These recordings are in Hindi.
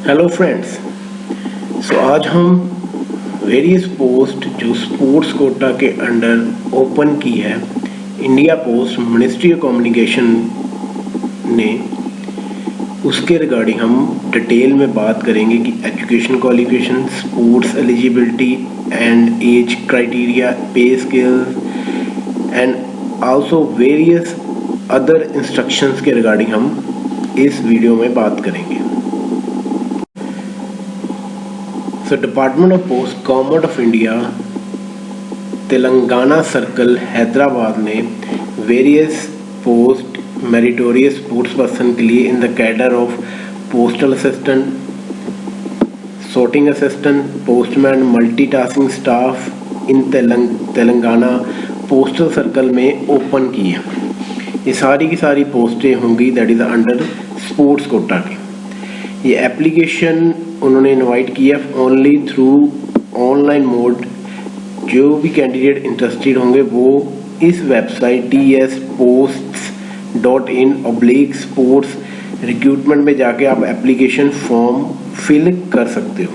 Hello friends. आज हम वेरियस पोस्ट जो स्पोर्ट्स कोटा के अंडर ओपन की है India post ministry of communication ने, उसके रिगार्डिंग हम डिटेल में बात करेंगे कि education qualification, sports eligibility and age criteria, pay scale and also various other instructions के रिगार्डिंग हम इस वीडियो में बात करेंगे। Department of post government of India Telangana circle Hyderabad ने various post meritorious sports person के लिए in the cadre of postal assistant, sorting assistant, postman, multitasking staff in Telangana postal circle में ओपन की है। ये सारी की सारी पोस्टें होंगी that is under sports Kota की। ये एप्लीकेशन उन्होंने इनवाइट किया ओनली थ्रू ऑनलाइन मोड। जो भी कैंडिडेट इंटरेस्टेड होंगे वो इस वेबसाइट tsposts.in/sports रिक्रूटमेंट में जाके आप एप्लीकेशन फॉर्म फिल कर सकते हो।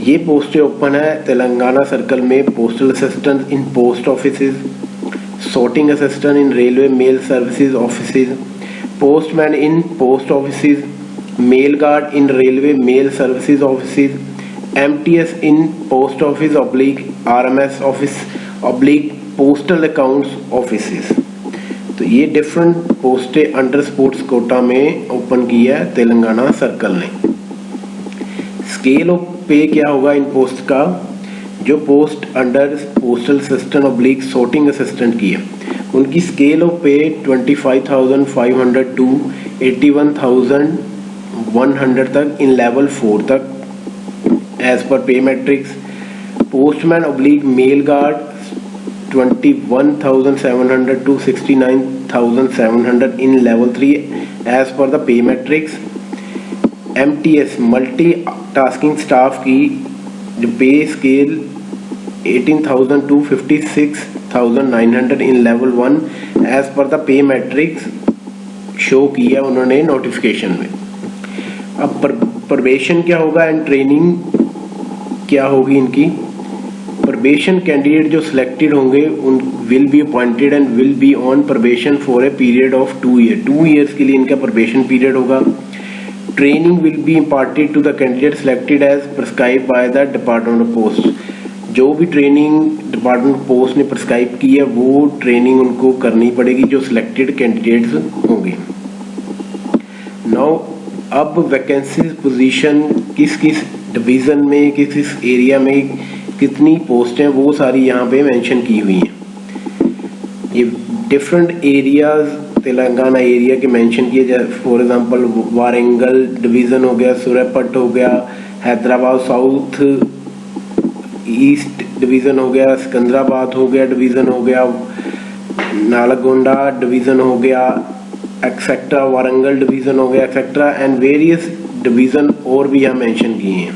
ये पोस्टें ओपन है तेलंगाना सर्कल में postal assistant in post offices, sorting assistant in railway mail services offices, postman in post offices, mail guard in railway mail services offices, MTS in post office RMS office postal accounts offices. तो ये डिफरेंट पोस्टें अंडर स्पोर्ट्स कोटा में ओपन की है तेलंगाना सर्कल ने। स्केल ऑफ पे क्या होगा इन पोस्ट का? जो post under postal assistant sorting assistant की है उनकी स्केल ऑफ पे 25,500 टू 81,100 तक इन लेवल 4 तक as per pay matrix. Postman mail guard 21,700 to 69,700 in level 3 as per the pay matrix. MTS multi tasking staff की जो pay scale 18,000 to 56,900 in level 1 as per the pay matrix show किया उन्होंने नोटिफिकेशन में। अब प्रोबेशन क्या होगा एंड ट्रेनिंग क्या होगी इनकी? प्रोबेशन कैंडिडेट जो सिलेक्टेड होंगे उन will be appointed and will be on probation for a period of 2 year. 2 years के लिए इनका प्रोबेशन पीरियड होगा। Training will be imparted to the candidate selected as prescribe by the department of post. जो भी ट्रेनिंग डिपार्टमेंट ऑफ पोस्ट ने प्रिस्क्राइब की है वो ट्रेनिंग उनको करनी पड़ेगी जो सिलेक्टेड कैंडिडेट्स होंगे। नाउ अब वैकेंसी पोजीशन किस किस डिवीज़न में, किस किस एरिया में कितनी पोस्ट हैं वो सारी यहाँ पे मेंशन की हुई हैं। ये डिफरेंट एरियाज तेलंगाना एरिया के मेंशन किए जाए। फॉर एग्जांपल वारंगल डिवीज़न हो गया, सूरतपेट हो गया, हैदराबाद साउथ ईस्ट डिवीज़न हो गया, सिकंदराबाद हो गया डिवीज़न हो गया, नालगोंडा डिवीज़न हो गया एक्सेट्रा, वारंगल डिवीज़न हो गया एक्सेट्रा एंड वेरियस डिवीज़न और भी यहाँ मेंशन किए हैं।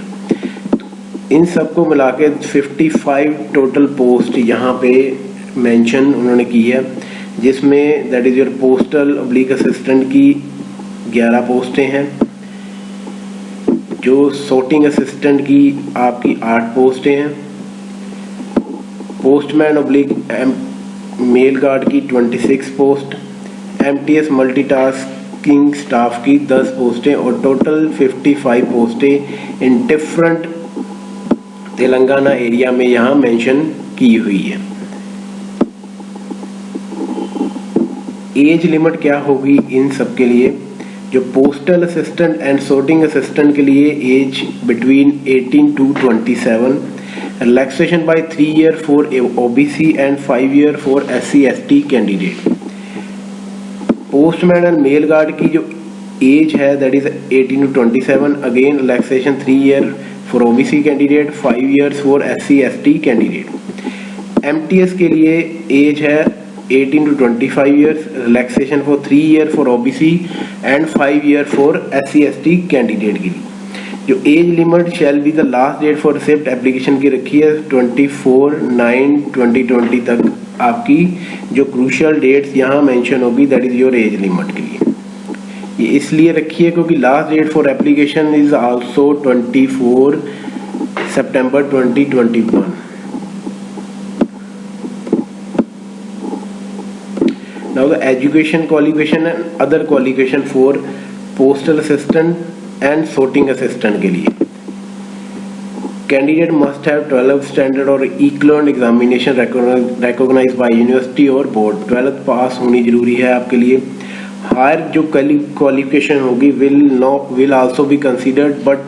इन सबको मिला के 55 टोटल पोस्ट यहाँ पे मेंशन उन्होंने की है, जिसमें that is your postal assistant की 11 पोस्टें हैं, जो sorting असिस्टेंट की आपकी 8 पोस्टें हैं, पोस्टमैन मेल गार्ड की 26 पोस्ट, MTS मल्टीटास्किंग स्टाफ की 10 पोस्टें और टोटल 55 पोस्टें इन डिफरेंट तेलंगाना एरिया में यहाँ मेंशन की हुई है। एज लिमिट क्या होगी इन सब के लिए? जो postal assistant and sorting assistant के लिए as between 18 to 27, relaxation by 3 year for OBC and 5 year for SC/ST candidate. Postman and mail guard की जो एज है that is 18 to 27, again relaxation 3 year for OBC candidate, 5 years for SC/ST candidate. MTS के लिए एज है 18 to 25 years, relaxation for 3 year for OBC and 5 year for SC/ST candidate के लिए। जो age limit shall be the last date for receipt application की रखी है 24/9/2020 तक। आपकी जो क्रूशियल डेट्स यहाँ मेंशन होगी that is your age limit के लिए। ये इसलिए रखी है क्योंकि last date for application is also 24 सितंबर 2021। Now the education qualification and other qualification for postal assistant and sorting assistant के लिए candidate must have 12th standard और equivalent examination recognized by university और board। 12th पास होनी जरूरी है आपके लिए। हायर जो qualification होगी will also be considered but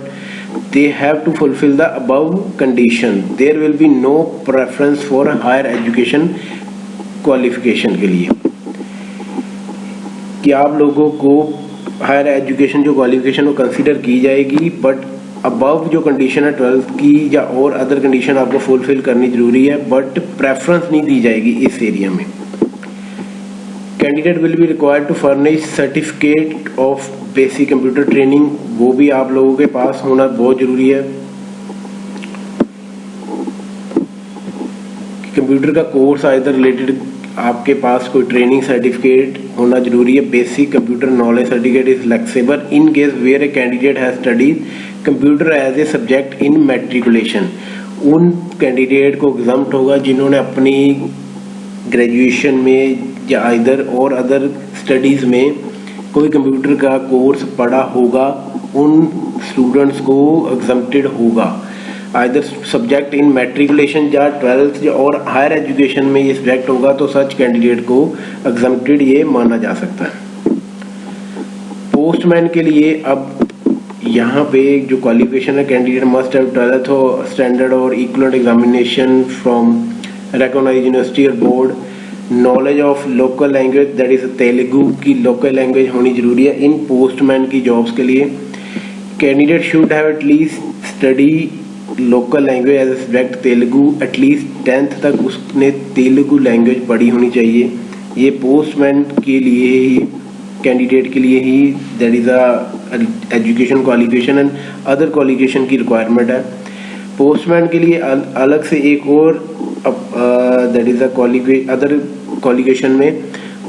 they have to fulfill the above condition। There will be no preference for higher education qualification के लिए कि आप लोगों को हायर एजुकेशन जो क्वालिफिकेशन वो कंसीडर की जाएगी, बट अबव जो कंडीशन है 12th की या और अदर कंडीशन आपको फुलफिल करनी जरूरी है, बट प्रेफरेंस नहीं दी जाएगी इस एरिया में। Candidate will be required to furnish certificate of basic computer training, वो भी आप लोगों के पास होना बहुत जरूरी है। कंप्यूटर का कोर्स आइदर रिलेटेड आपके पास कोई ट्रेनिंग सर्टिफिकेट होना जरूरी है। Basic computer knowledge certificate is flexible in case where a candidate has studies computer as a subject in matriculation. उन कैंडिडेट को एग्जाम्प्ट होगा जिन्होंने अपनी ग्रेजुएशन में या इधर और अदर स्टडीज में कोई कंप्यूटर का कोर्स पढ़ा होगा, उन स्टूडेंट्स को एग्जम्प्टेड होगा। आइदर सब्जेक्ट इन मैट्रिकुलेशन या 12th और हायर एजुकेशन में ये सब्जेक्ट होगा तो सच कैंडिडेट को एग्जम्प्टेड ये माना जा सकता है। पोस्टमैन के लिए अब यहाँ पे जो क्वालिफिकेशन है, candidate must have 12th standard और equivalent examination from recognised university और board, knowledge of local language that is Telugu की लोकल लैंग्वेज होनी जरूरी है इन पोस्टमैन की जॉब्स के लिए। Candidate should have at least study local language as a subject Telugu, at least 10th तक उसने तेलुगु लैंग्वेज पढ़ी होनी चाहिए। ये पोस्टमैन के लिए ही, कैंडिडेट के लिए ही that is a education qualification and other qualification की रिक्वायरमेंट है। पोस्टमैन के लिए अलग से एक और दैट इज अदर क्वालिफिकेशन में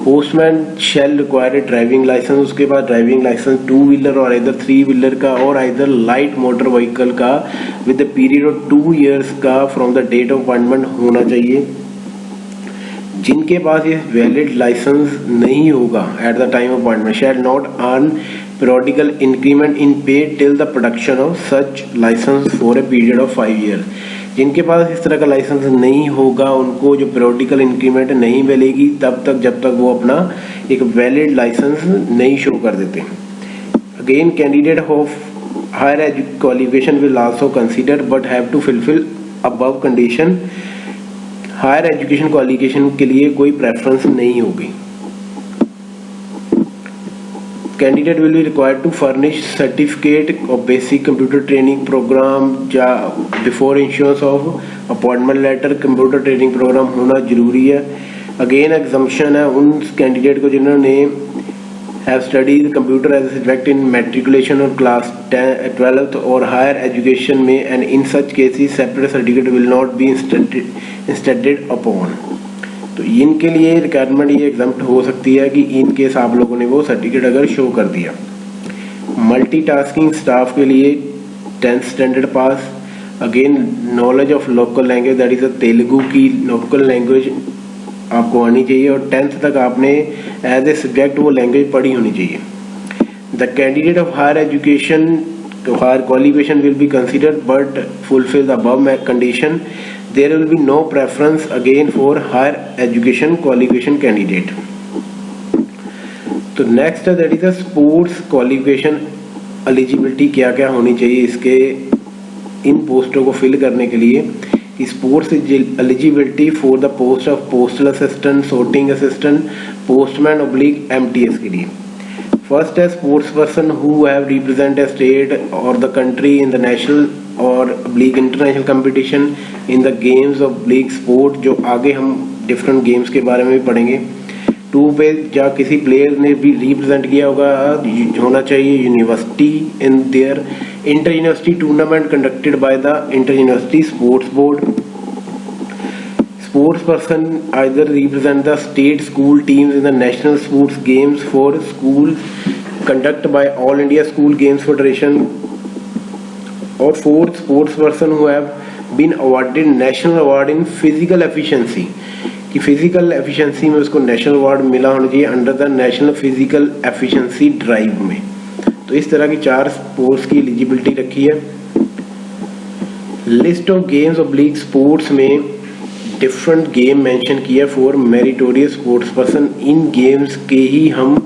postman shall require driving licence, उसके बाद ड्राइविंग लाइसेंस 2 व्हीलर और इधर 3 व्हीलर का और इधर लाइट मोटर व्हीकल का with the period of 2 years का from the date of appointment होना चाहिए। जिनके पास ये वैलिड लाइसेंस नहीं होगा at the time of appointment shall not earn periodical increment in pay till the production of such license for a period of 5 years। जिनके पास इस तरह का लाइसेंस नहीं होगा उनको जो पीरियोडिकल इंक्रीमेंट नहीं मिलेगी तब तक जब तक वो अपना एक वैलिड लाइसेंस नहीं शो कर देते। Again candidate of higher qualification will also consider but have to fulfil above condition. Higher education qualification के लिए कोई प्रेफरेंस नहीं होगी। Candidate will be required to furnish certificate of basic computer training program या before issuance of appointment letter computer training program होना जरूरी है। Again exemption है उन कैंडिडेट को जिन्होंने have studied computer as a subject in matriculation और class 12th और higher education में and in such cases separate certificate will not be instituted upon। तो इनके लिए रिक्वायरमेंट ये एग्जाम्प्ट हो सकती है कि इन केस आप लोगों ने वो सर्टिफिकेट अगर शो कर दिया। मल्टीटास्किंग स्टाफ के लिए 10th standard pass, again knowledge of local language that is Telugu की लोकल लैंग्वेज आपको आनी चाहिए और 10th तक आपने एज ए सब्जेक्ट वो लैंग्वेज पढ़ी होनी चाहिए। The candidate of higher education higher qualification will be considered but fulfil the above condition. There will be no preference again for higher education qualification candidate। तो नेक्स्ट है that is sports qualification eligibility क्या क्या होनी चाहिए इसके इन पोस्टों को फिल करने के लिए। Sports eligibility for the post of postal assistant, sorting assistant, postman oblique MTS के लिए। फर्स्ट है sports person who have represent a state or the country in the national और oblique international competition in the games of oblique sport, जो आगे हम डिफरेंट गेम्स के बारे में भी पढ़ेंगे। 2 पे या किसी प्लेयर ने भी रिप्रेजेंट किया होना चाहिए university in their inter university tournament conducted by the inter university sports board. Sports person either represent the state school teams in the national sports games for school conduct by All India School Games Federation, or 4 sports person who have been awarded national award in physical efficiency, कि फिजिकल एफिशिएंसी में उसको नेशनल अवार्ड मिला होना चाहिए under the national physical efficiency drive में। तो इस तरह की 4 स्पोर्ट्स की एलिजिबिलिटी रखी है। List of games oblique sports में डिफरेंट गेम मेंशन किया for meritorious sports person. In games के ही हम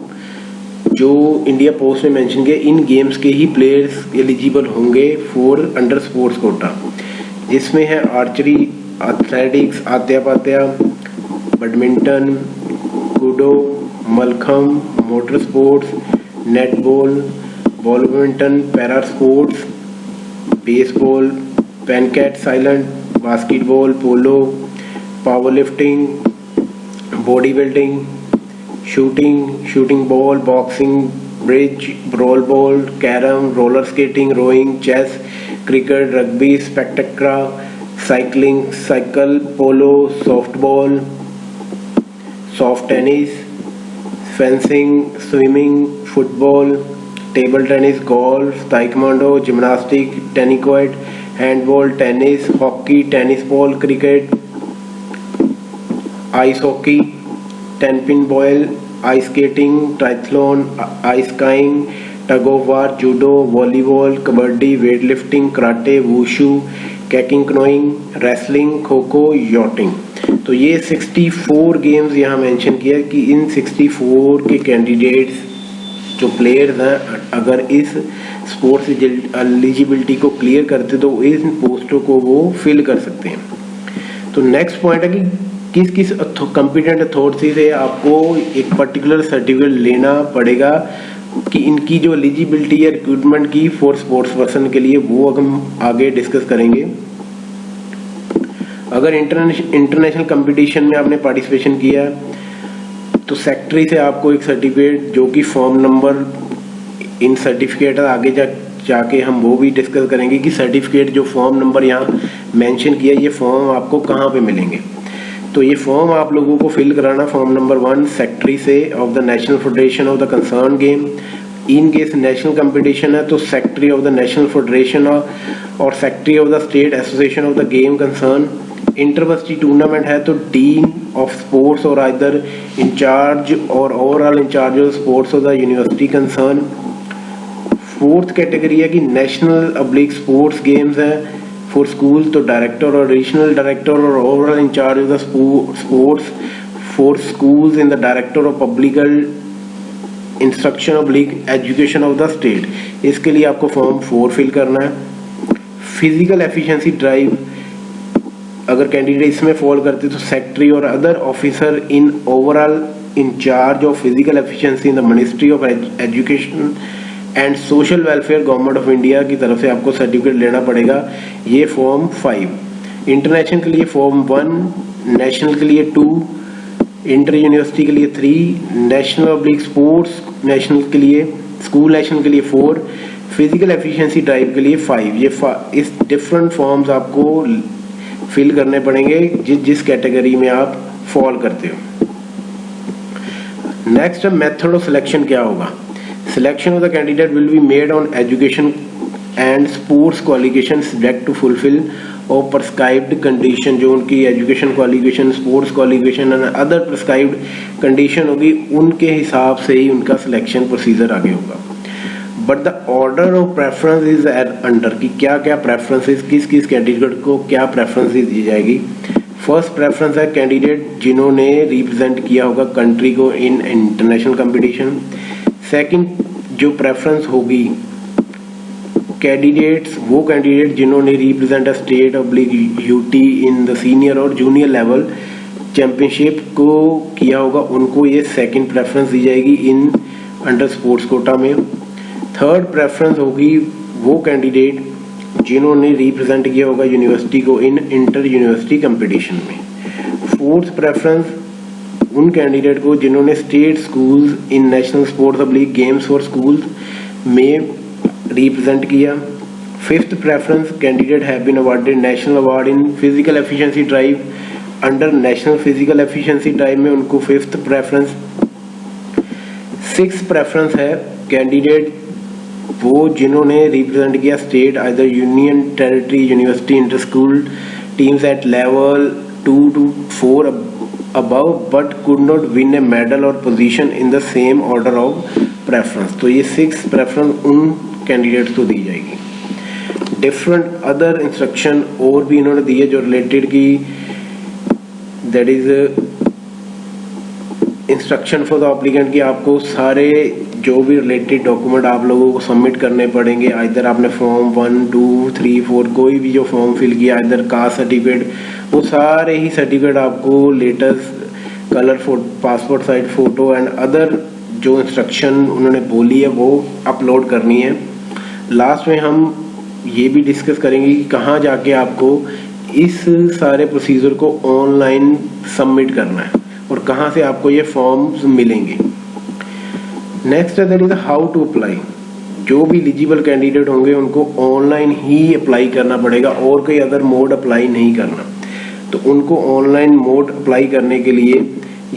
जो इंडिया पोस्ट में मेंशन किया, इन गेम्स के ही प्लेयर्स एलिजिबल होंगे फॉर अंडर स्पोर्ट्स कोटा, जिसमें है archery, athletics, atyapatya, badminton, kudo, mallakhamb, motor sports, netball, ball badminton, para sports, baseball, pencak silat, basketball, polo, power lifting, body building, shooting ball, boxing, bridge, brawl ball, carrom, roller skating, rowing, chess, cricket, rugby, sepaktakraw, cycling, cycle, polo, softball, soft tennis, fencing, swimming, football, table tennis, golf, taekwondo, gymnastic, tenikoit, handball, tennis, hockey, tennis ball, cricket, ice hockey, 10 pin bowl, ice skating, triathlon, ice skiing, tug of war, judo, volleyball, kabaddi, weight lifting, karate, wushu, kayaking, canoeing, wrestling, kho kho, yachting. तो ये 64 गेम्स यहाँ मेंशन किया कि इन 64 के कैंडिडेट्स जो प्लेयर्स हैं अगर इस स्पोर्ट्स एलिजिबिलिटी को क्लियर करते तो इन पोस्टों को वो फिल कर सकते हैं। तो नेक्स्ट पॉइंट है कि किस किस कॉम्पिटेंट अथॉरिटी से आपको एक पर्टिकुलर सर्टिफिकेट लेना पड़ेगा कि इनकी जो एलिजिबिलिटी है रिक्रूटमेंट की फॉर स्पोर्ट्स पर्सन के लिए, वो हम आगे डिस्कस करेंगे। अगर इंटरनेशनल कंपटीशन में आपने पार्टिसिपेशन किया तो सेक्रेटरी से आपको एक सर्टिफिकेट जो कि फॉर्म नंबर इन सर्टिफिकेट आगे जाके हम वो भी डिस्कस करेंगे कि सर्टिफिकेट जो फॉर्म नंबर यहाँ मेंशन किया ये फॉर्म आपको कहाँ पे मिलेंगे। तो ये फॉर्म आप लोगों को फिल कराना फॉर्म नंबर 1 सेक्रेटरी से of the national federation of the concern game. In case national competition है तो secretary of the national federation और secretary of the state association of the game concern. Intervarsity tournament है तो डीन ऑफ स्पोर्ट्स और आइदर इंचार्ज और overall in charge of sports of the university concern. 4th category है कि नेशनल अब्लिक स्पोर्ट्स गेम्स है फॉर स्कूल तो डायरेक्टर और रीजनल डायरेक्टर और overall in charge of the sports for schools in the director of public instruction oblique education of the state. इसके लिए आपको फॉर्म 4 फिल करना है। फिजिकल एफिशिएंसी ड्राइव अगर कैंडिडेट इसमें फॉल करते तो सेक्रेटरी और other officer in overall in charge of physical efficiency in the ministry of education and social welfare government of India की तरफ से आपको सर्टिफिकेट लेना पड़ेगा। ये फॉर्म 5। इंटरनेशनल के लिए फॉर्म 1, नेशनल के लिए 2, इंटर यूनिवर्सिटी के लिए 3, नेशनल पब्लिक स्पोर्ट्स नेशनल के लिए, स्कूल नेशनल के लिए 4, फिजिकल एफिशिएंसी ड्राइव के लिए 5। ये इस डिफरेंट फॉर्म्स आपको फिल करने पड़ेंगे जिस कैटेगरी में आप फॉल करते हो। नेक्स्ट मेथड ऑफ सिलेक्शन क्या होगा। Selection of the candidate will be made on education and sports qualifications subject to fulfill or prescribed condition। जो उनकी education qualification, sports qualification and other prescribed condition होगी उनके हिसाब से ही उनका selection procedure आगे होगा। But the order of preference is under कि क्या क्या preferences किस कैंडिडेट को क्या preferences दी जाएगी। फर्स्ट प्रेफरेंस है कैंडिडेट जिन्होंने रिप्रेजेंट किया होगा कंट्री को इन इंटरनेशनल कंपटीशन। सेकंड जो प्रेफरेंस होगी कैंडिडेट्स वो कैंडिडेट जिन्होंने represent a state oblique UT in the senior और जूनियर लेवल चैंपियनशिप को किया होगा उनको ये सेकंड प्रेफरेंस दी जाएगी इन अंडर स्पोर्ट्स कोटा में। थर्ड प्रेफरेंस होगी वो कैंडिडेट जिन्होंने रिप्रेजेंट किया होगा यूनिवर्सिटी को इन इंटर यूनिवर्सिटी कंपटीशन में। फोर्थ प्रेफरेंस उन कैंडिडेट को जिन्होंने state schools in national sports oblique games for schools में रिप्रेजेंट किया। Fifth preference candidate have been awarded national award in physical efficiency drive under national physical efficiency drive में उनको फिफ्थ प्रेफरेंस। सिक्स प्रेफरेंस है कैंडिडेट वो जिन्होंने रिप्रेजेंट किया state either union territory university inter school teams at level 2 to 4 above but could not win a medal or position in the same order of preference। तो ये 6 प्रेफरेंस उन कैंडिडेट्स को दी जाएगी। डिफरेंट अदर इंस्ट्रक्शन और भी इन्होंने दिए जो रिलेटेड की that is instruction for the applicant कि आपको सारे जो भी रिलेटेड डॉक्यूमेंट आप लोगों को सबमिट करने पड़ेंगे। इधर आपने फॉर्म 1 2 3 4 कोई भी जो फॉर्म फिल किया, इधर कास्ट सर्टिफिकेट, वो सारे ही सर्टिफिकेट आपको latest colour passport size photo and other जो इंस्ट्रक्शन उन्होंने बोली है वो अपलोड करनी है। लास्ट में हम ये भी डिस्कस करेंगे कि कहाँ जाके आपको इस सारे प्रोसीजर को ऑनलाइन सबमिट करना है और कहाँ से आपको ये फॉर्म्स मिलेंगे। नेक्स्ट है that is how to apply. जो भी एलिजिबल कैंडिडेट होंगे उनको ऑनलाइन ही अप्लाई करना पड़ेगा और कोई अदर मोड अप्लाई नहीं करना। तो उनको ऑनलाइन मोड अप्लाई करने के लिए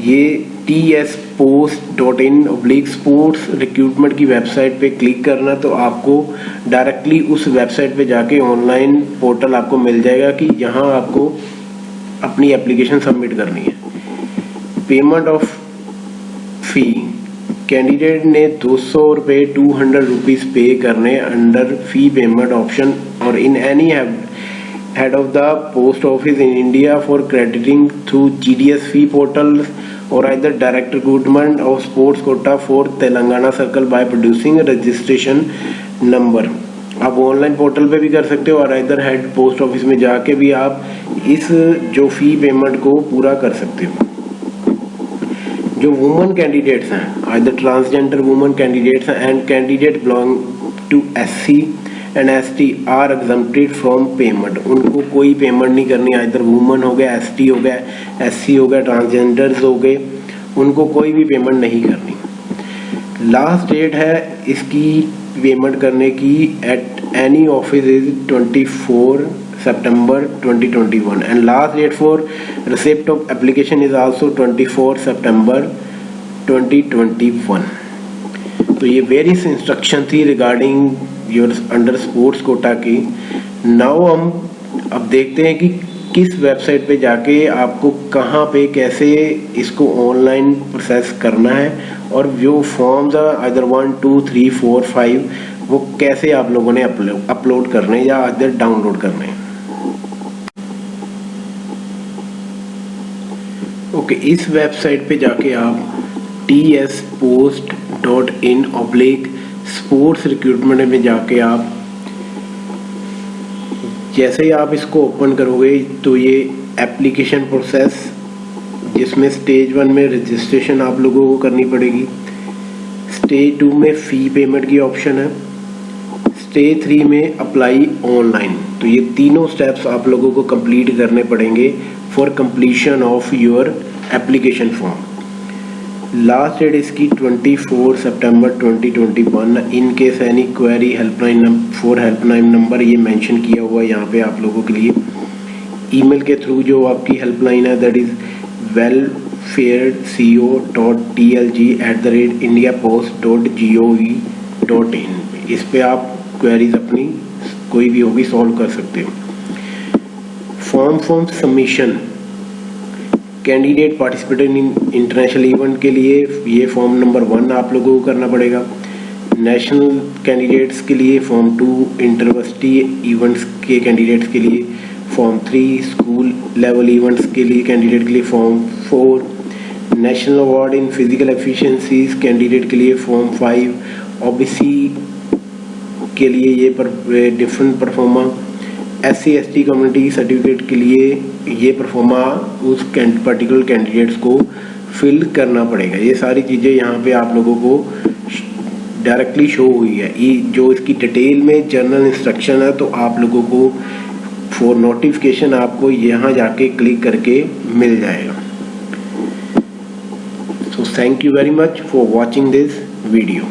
ये tspost.in/sports रिक्रूटमेंट की वेबसाइट पे क्लिक करना, तो आपको डायरेक्टली उस वेबसाइट पे जाके ऑनलाइन पोर्टल आपको मिल जाएगा कि यहाँ आपको अपनी एप्लीकेशन सबमिट करनी है। पेमेंट ऑफ फी, कैंडिडेट ने 200 रुपये 200 रुपीज़ पे करने अंडर फी पेमेंट ऑप्शन और in any head of the post office in India for crediting through GDS fee portal और either direct recruitment of sports quota for Telangana circle by producing registration number. आप ऑनलाइन पोर्टल पे भी कर सकते हो और इधर हेड पोस्ट ऑफिस में जाके भी आप इस जो फी पेमेंट को पूरा कर सकते हो। जो वुमेन कैंडिडेट्स हैं, आइदर ट्रांसजेंडर वुमेन कैंडिडेट्स हैं and candidate belong to SC and ST are exempted from payment. उनको कोई पेमेंट नहीं करनी, आइदर वुमेन हो गया, ST हो गया, SC हो गया, ट्रांसजेंडर्स हो गए, उनको कोई भी पेमेंट नहीं करनी। लास्ट डेट है इसकी पेमेंट करने की at any office is 24 September 2021 and last date for receipt of application is also 24 September 2021। तो ये वेरियस इंस्ट्रक्शन थी regarding your under sports Kota की। नाउ हम अब देखते हैं कि किस वेबसाइट पे जाके आपको कहाँ पे कैसे इसको ऑनलाइन प्रोसेस करना है और जो फॉर्म्स आइदर 1 2 3 4 5 वो कैसे आप लोगों ने अपलोड करने या अदर डाउनलोड करने हैं। ओके, इस वेबसाइट पे जाके आप tspost.in/स्पोर्ट्स रिक्रूटमेंट में जाके आप जैसे ही आप इसको ओपन करोगे तो ये एप्लीकेशन प्रोसेस जिसमें स्टेज 1 में रजिस्ट्रेशन आप लोगों को करनी पड़ेगी, स्टेज 2 में फ़ी पेमेंट की ऑप्शन है, स्टेज 3 में अप्लाई ऑनलाइन। तो ये तीनों स्टेप्स आप लोगों को कंप्लीट करने पड़ेंगे for completion of your application form. Last date इसकी 24 सितंबर 2021। In case any query helpline number ये मेंशन किया हुआ है यहाँ पे आप लोगों के लिए। ईमेल के थ्रू जो आपकी हेल्पलाइन है दैट इज़ welfareco.tlg@indiapost.gov.in। इस पे आप क्वेरीज अपनी कोई भी होगी सॉल्व कर सकते हो। Form submission, candidate participated in international event के लिए ये फॉर्म नंबर 1 आप लोगों को करना पड़ेगा। नेशनल कैंडिडेट्स के लिए फॉर्म 2, इंटरवर्सिटी इवेंट्स के कैंडिडेट्स के लिए फॉर्म 3, स्कूल लेवल इवेंट्स के लिए कैंडिडेट के लिए form 4, national award in physical efficiencies candidate के लिए फॉर्म 5, OBC के लिए ये different pro forma, SC ST community certificate के लिए ये परफॉर्मा उस पर्टिकुलर कैंडिडेट्स को फिल करना पड़ेगा। ये सारी चीज़ें यहाँ पे आप लोगों को डायरेक्टली शो हुई है। ये जो इसकी डिटेल में जर्नल इंस्ट्रक्शन है तो आप लोगों को फॉर नोटिफिकेशन आपको यहाँ जाके क्लिक करके मिल जाएगा। So thank you very much for watching this video.